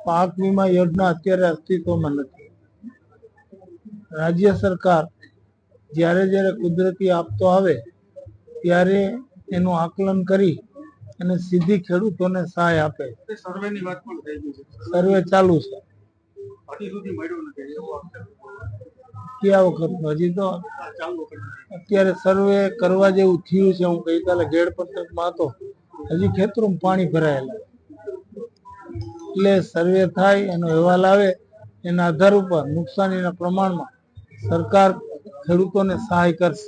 પાક વીમા યોજના અત્યારે અસ્તિત્વમાં નથી. રાજ્ય સરકાર જ્યારે જ્યારે કુદરતી આફતો આવે ત્યારે એનું આકલન કરી અને સીધી ખેડૂતોને સહાય આપે. સર્વેની વાત પણ થઈ ગઈ છે. સર્વે ચાલુ છે. હજી સુધી મળ્યું નથી. ક્યાં વખત હજી તો અત્યારે સર્વે કરવા જેવું થયું છે. હું ગઈકાલે ગેડ પંથકમાં હતો, હજી ખેતરોમાં પાણી ભરાયેલા. એટલે સર્વે થાય, એનો અહેવાલ આવે, એના આધાર ઉપર નુકસાનીના પ્રમાણમાં સરકાર ખેડૂતોને સહાય કરશે.